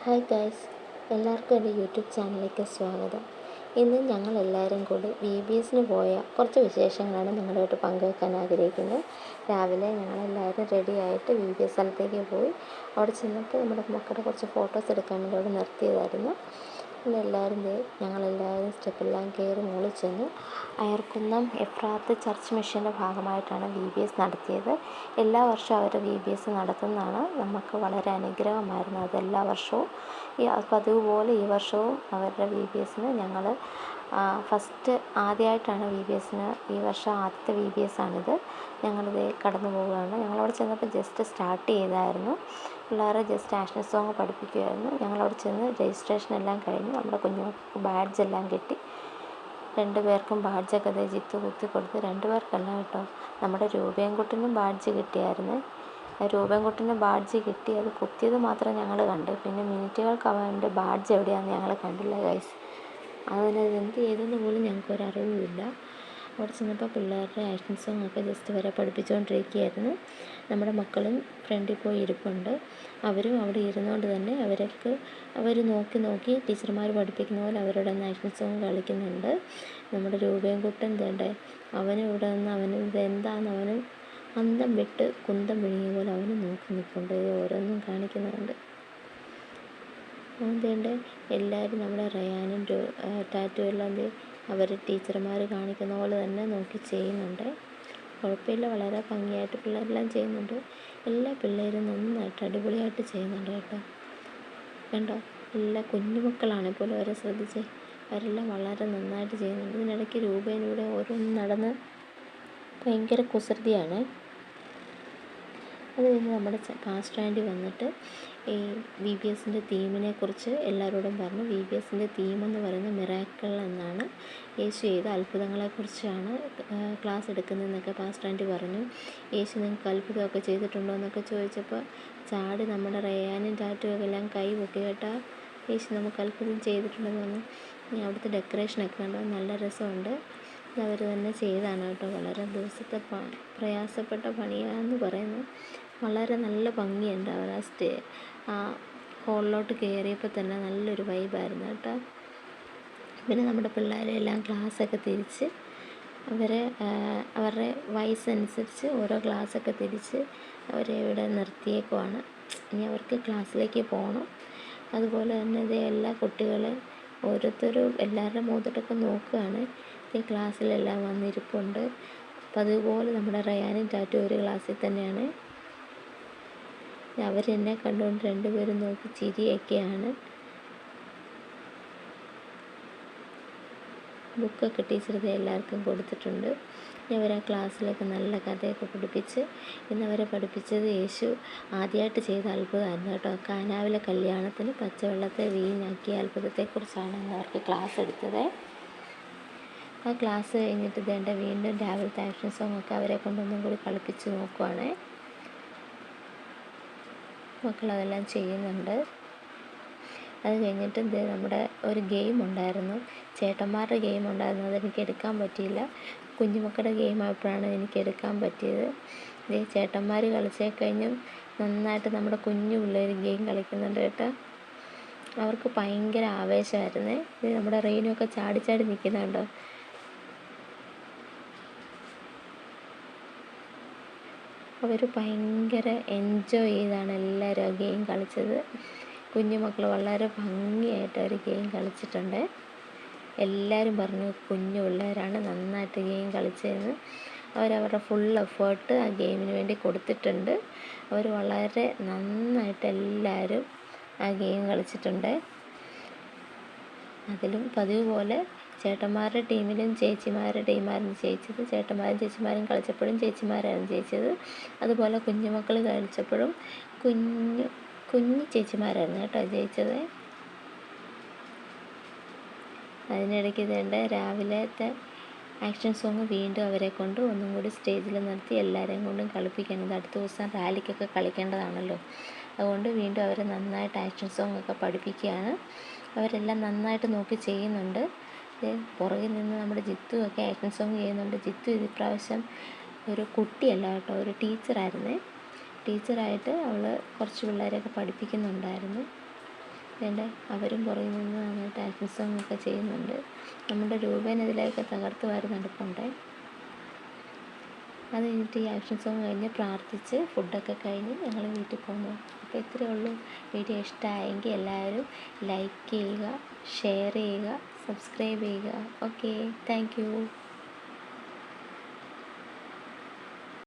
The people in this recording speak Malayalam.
ഹായ് ഗൈസ്, എല്ലാവർക്കും എൻ്റെ യൂട്യൂബ് ചാനലിലേക്ക് സ്വാഗതം. ഇന്ന് ഞങ്ങളെല്ലാവരും കൂടി VBSന് പോയ കുറച്ച് വിശേഷങ്ങളാണ് നിങ്ങളുമായിട്ട് പങ്കുവെക്കാൻ ആഗ്രഹിക്കുന്നത്. രാവിലെ ഞങ്ങളെല്ലാവരും റെഡിയായിട്ട് VBS സ്ഥലത്തേക്ക് പോയി. അവിടെ ചെന്നപ്പോൾ നമ്മുടെ മക്കളുടെ കുറച്ച് ഫോട്ടോസ് എടുക്കാൻ വേണ്ടി അവിടെ നിർത്തിയതായിരുന്നു. ഞങ്ങളെല്ലാവരും സ്റ്റെപ്പെല്ലാം കയറി മുകളിൽ ചെന്നു. അയർക്കുന്നം എഫ്രാത്ത് ചർച്ച് മിഷൻ്റെ ഭാഗമായിട്ടാണ് VBS നടത്തിയത്. എല്ലാ വർഷവും അവർ VBS നടത്തുന്നതാണ്. നമുക്ക് വളരെ അനുഗ്രഹമായിരുന്നു അതെല്ലാ വർഷവും. പതിവ് പോലെ ഈ വർഷവും അവരുടെ VBSന് ഞങ്ങൾ ആദ്യമായിട്ടാണ് VBSന് ഈ വർഷം ആദ്യത്തെ VBS ആണിത്. ഞങ്ങളിത് കടന്നു പോവുകയാണ്. ഞങ്ങളവിടെ ചെന്നപ്പോൾ ജസ്റ്റ് സ്റ്റാർട്ട് ചെയ്തായിരുന്നു. പിള്ളേരെ ജസ്റ്റ് നാഷണൽ സോങ് പഠിപ്പിക്കുമായിരുന്നു. ഞങ്ങളവിടെ ചെന്ന് രജിസ്ട്രേഷൻ എല്ലാം കഴിഞ്ഞു. നമ്മുടെ കുഞ്ഞുങ്ങൾക്ക് ബാഡ്ജെല്ലാം കിട്ടി. 2 പേർക്കും ബാഡ്ജൊക്കെ ജിത്തു കുത്തി കൊടുത്ത്. 2 പേർക്കല്ല കേട്ടോ, നമ്മുടെ രൂപേൻകുട്ടിനും ബാഡ്ജ് കിട്ടിയായിരുന്നു. രൂപൻകുട്ടിന് ബാഡ്ജ് കിട്ടി. അത് കുത്തിയത് മാത്രം ഞങ്ങൾ കണ്ടു. പിന്നെ മിനിറ്റുകൾക്ക് അവൻ്റെ ബാഡ്ജ് എവിടെയാണെന്ന് ഞങ്ങൾ കണ്ടില്ല ഗൈസ്. എന്ത് ചെയ്തെന്ന് പോലും ഞങ്ങൾക്കൊരറിവുമില്ല. അവിടെ ചെന്നപ്പോൾ പിള്ളേരുടെ ആക്ഷൻ സോങ് ഒക്കെ ജസ്റ്റ് വരെ പഠിപ്പിച്ചുകൊണ്ടിരിക്കുകയായിരുന്നു. നമ്മുടെ മക്കളും ഫ്രണ്ടിൽ പോയി ഇരിപ്പുണ്ട്. അവരും അവിടെ ഇരുന്നുകൊണ്ട് തന്നെ അവർ നോക്കി ടീച്ചർമാർ പഠിപ്പിക്കുന്ന പോലെ അവരുടെ ആക്ഷൻ സോങ് കളിക്കുന്നുണ്ട്. നമ്മുടെ രൂപേൻകുട്ടൻ അവനും ഇവിടെ നിന്ന് ഇതെന്താണെന്ന് അവനും അന്തം വിട്ട് കുന്തം വിഴുങ്ങിയ പോലെ അവന് നോക്കി നിൽപ്പുണ്ട്. ഓരോന്നും കാണിക്കുന്നുണ്ട്. എല്ലാവരും നമ്മുടെ റയാനും ടാറ്റു എല്ലാം അവർ ടീച്ചർമാർ കാണിക്കുന്ന പോലെ തന്നെ നോക്കി ചെയ്യുന്നുണ്ട്. കുഴപ്പമില്ല, വളരെ ഭംഗിയായിട്ട് പിള്ളേരെല്ലാം ചെയ്യുന്നുണ്ട്. എല്ലാ പിള്ളേരും നന്നായിട്ട് അടിപൊളിയായിട്ട് ചെയ്യുന്നുണ്ട് കേട്ടോ. കണ്ടോ, എല്ലാ കുഞ്ഞുമക്കളാണെങ്കിൽ പോലും അവരെ ശ്രദ്ധിച്ച് അവരെല്ലാം വളരെ നന്നായിട്ട് ചെയ്യുന്നുണ്ട്. ഇതിനിടയ്ക്ക് രൂപയിലൂടെ ഓരോന്നും നടന്ന് ഭയങ്കര കുസൃതിയാണ്. അത് കഴിഞ്ഞ് നമ്മുടെ പാസ്റ്റർ ആൻറ്റി വന്നിട്ട് ഈ VBSൻ്റെ തീമിനെക്കുറിച്ച് എല്ലാവരോടും പറഞ്ഞു. VBSൻ്റെ തീമെന്ന് പറയുന്നത് മിറാക്കിൾ എന്നാണ്. യേശു ചെയ്ത അത്ഭുതങ്ങളെക്കുറിച്ചാണ് ക്ലാസ് എടുക്കുന്നതെന്നൊക്കെ പാസ്റ്റർ ആൻറ്റി പറഞ്ഞു. യേശു നിങ്ങൾക്ക് അത്ഭുതമൊക്കെ ചെയ്തിട്ടുണ്ടോ എന്നൊക്കെ ചോദിച്ചപ്പോൾ ചാടി നമ്മുടെ റയാനും ടാറ്റുമൊക്കെ എല്ലാം കൈ പൊക്കി കേട്ടാൽ യേശു നമുക്ക് അത്ഭുതം ചെയ്തിട്ടുണ്ടെന്ന് പറഞ്ഞു. അവിടുത്തെ ഡെക്കറേഷനൊക്കെ കണ്ടോ, നല്ല രസമുണ്ട്. അവർ തന്നെ ചെയ്താണ് കേട്ടോ. വളരെ ദിവസത്തെ പ്രയാസപ്പെട്ട പണിയാണെന്ന് പറയുന്നു. വളരെ നല്ല ഭംഗിയുണ്ട്. അവർ ആ ഹോളിലോട്ട് കയറിയപ്പോൾ തന്നെ നല്ലൊരു വൈബായിരുന്നു കേട്ടോ. പിന്നെ നമ്മുടെ പിള്ളേരെല്ലാം ക്ലാസ്സൊക്കെ തിരിച്ച് അവരുടെ വയസ്സനുസരിച്ച് ഓരോ ക്ലാസ്സൊക്കെ തിരിച്ച് അവരെ ഇവിടെ നിർത്തിയേക്കുവാണ്. ഇനി അവർക്ക് ക്ലാസ്സിലേക്ക് പോകണം. അതുപോലെ തന്നെ എല്ലാ കുട്ടികളെ ഓരോരുത്തരും എല്ലാവരുടെ മുഖത്തോട്ടൊക്കെ നോക്കുകയാണ്. ഈ ക്ലാസ്സിലെല്ലാം വന്നിരിപ്പുണ്ട്. പതിവുപോലെ നമ്മുടെ റയാനും ടാറ്റു ഒരു ക്ലാസ്സിൽ തന്നെയാണ്. അവരെന്നെ കണ്ടുകൊണ്ട് 2 പേരും നോക്കി ചിരിയൊക്കെയാണ്. ബുക്കൊക്കെ ടീച്ചർ എല്ലാവർക്കും കൊടുത്തിട്ടുണ്ട്. അവർ ആ ക്ലാസ്സിലൊക്കെ നല്ല കഥയൊക്കെ പഠിപ്പിച്ച്. ഇന്നവരെ പഠിപ്പിച്ചത് യേശു ആദ്യമായിട്ട് ചെയ്ത അത്ഭുതമായിരുന്നു കേട്ടോ. കാനാവിലെ കല്യാണത്തിന് പച്ചവെള്ളത്തെ വീഞ്ഞാക്കിയ അത്ഭുതത്തെക്കുറിച്ചാണ് അവർക്ക് ക്ലാസ് എടുത്തത്. ആ ക്ലാസ് കഴിഞ്ഞിട്ട് വീണ്ടും രാവിലത്തെ ആക്ഷൻ സോങ്ങൊക്കെ അവരെ കൊണ്ടൊന്നും കൂടി കളിപ്പിച്ച് നോക്കുവാണ്. മക്കളതെല്ലാം ചെയ്യുന്നുണ്ട്. അത് കഴിഞ്ഞിട്ട് നമ്മുടെ ഒരു ഗെയിം ഉണ്ടായിരുന്നു, ചേട്ടന്മാരുടെ ഗെയിം ഉണ്ടായിരുന്നു. അതെനിക്ക് എടുക്കാൻ പറ്റിയില്ല. കുഞ്ഞുമക്കളുടെ ഗെയിം ആയപ്പോഴാണ് എനിക്ക് എടുക്കാൻ പറ്റിയത്. ചേട്ടന്മാർ കളിച്ചേ കഴിഞ്ഞും നന്നായിട്ട് നമ്മുടെ കുഞ്ഞു പിള്ളേർ ഗെയിം കളിക്കുന്നുണ്ട് കേട്ടോ. അവർക്ക് ഭയങ്കര ആവേശമായിരുന്നേ. നമ്മുടെ റെയിനൊക്കെ ചാടി നിൽക്കുന്നുണ്ടോ. അവർ ഭയങ്കര എൻജോയ് ചെയ്താണ് എല്ലാവരും ആ ഗെയിം കളിച്ചത്. കുഞ്ഞുമക്കൾ വളരെ ഭംഗിയായിട്ട് അവർ ഗെയിം കളിച്ചിട്ടുണ്ട്. എല്ലാവരും പറഞ്ഞു കുഞ്ഞു പിള്ളേരാണ് നന്നായിട്ട് ഗെയിം കളിച്ചതെന്ന്. അവരവരുടെ ഫുൾ എഫേർട്ട് ആ ഗെയിമിന് വേണ്ടി കൊടുത്തിട്ടുണ്ട്. അവർ വളരെ നന്നായിട്ട് എല്ലാവരും ആ ഗെയിം കളിച്ചിട്ടുണ്ട്. അതിലും പതിവ് പോലെ ചേട്ടന്മാരുടെ ടീമിലും ചേച്ചിമാരുടെ ടീമായിരുന്നു ജയിച്ചത്. ചേട്ടന്മാരും ചേച്ചിമാരും കളിച്ചപ്പോഴും ചേച്ചിമാരായിരുന്നു ജയിച്ചത്. അതുപോലെ കുഞ്ഞുമക്കൾ കളിച്ചപ്പോഴും കുഞ്ഞു ചേച്ചിമാരായിരുന്നു കേട്ടോ ജയിച്ചത്. അതിനിടയ്ക്ക് രാവിലത്തെ ആക്ഷൻ സോങ് വീണ്ടും അവരെ കൊണ്ട് ഒന്നും കൂടി സ്റ്റേജിൽ നിർത്തി എല്ലാവരെയും കൊണ്ടും കളിപ്പിക്കുന്നത്. അടുത്ത ദിവസം റാലിക്കൊക്കെ കളിക്കേണ്ടതാണല്ലോ. അതുകൊണ്ട് വീണ്ടും അവരെ നന്നായിട്ട് ആക്ഷൻ സോങ് ഒക്കെ പഠിപ്പിക്കുകയാണ്. അവരെല്ലാം നന്നായിട്ട് നോക്കി ചെയ്യുന്നുണ്ട്. പുറകിൽ നിന്ന് നമ്മുടെ ജിത്തുവൊക്കെ ആക്ഷൻ സോങ് ചെയ്യുന്നുണ്ട്. ജിത്തു ഇപ്രാവശ്യം ഒരു കുട്ടിയല്ല കേട്ടോ, ഒരു ടീച്ചറായിട്ട് അവൾ കുറച്ച് പിള്ളേരെയൊക്കെ പഠിപ്പിക്കുന്നുണ്ടായിരുന്നു. വേണ്ട അവരും പുറകിൽ നിന്ന് നന്നായിട്ട് ആക്ഷൻ സോങ് ഒക്കെ ചെയ്യുന്നുണ്ട്. നമ്മുടെ രൂപേൻ ഇതിലേക്ക് തകർത്ത് വാരി നടപ്പുണ്ട്. അത് കഴിഞ്ഞിട്ട് ഈ ആക്ഷൻ സോങ് കഴിഞ്ഞ് പ്രാർത്ഥിച്ച് ഫുഡൊക്കെ കഴിഞ്ഞ് ഞങ്ങൾ വീട്ടിൽ പോന്നു. അപ്പോൾ ഇത്രയേ ഉള്ളൂ. വീഡിയോ ഇഷ്ടമായെങ്കിൽ എല്ലാവരും ലൈക്ക് ചെയ്യുക, ഷെയർ ചെയ്യുക, സബ്സ്ക്രൈബ് ചെയ്യുക. Okay, thank you.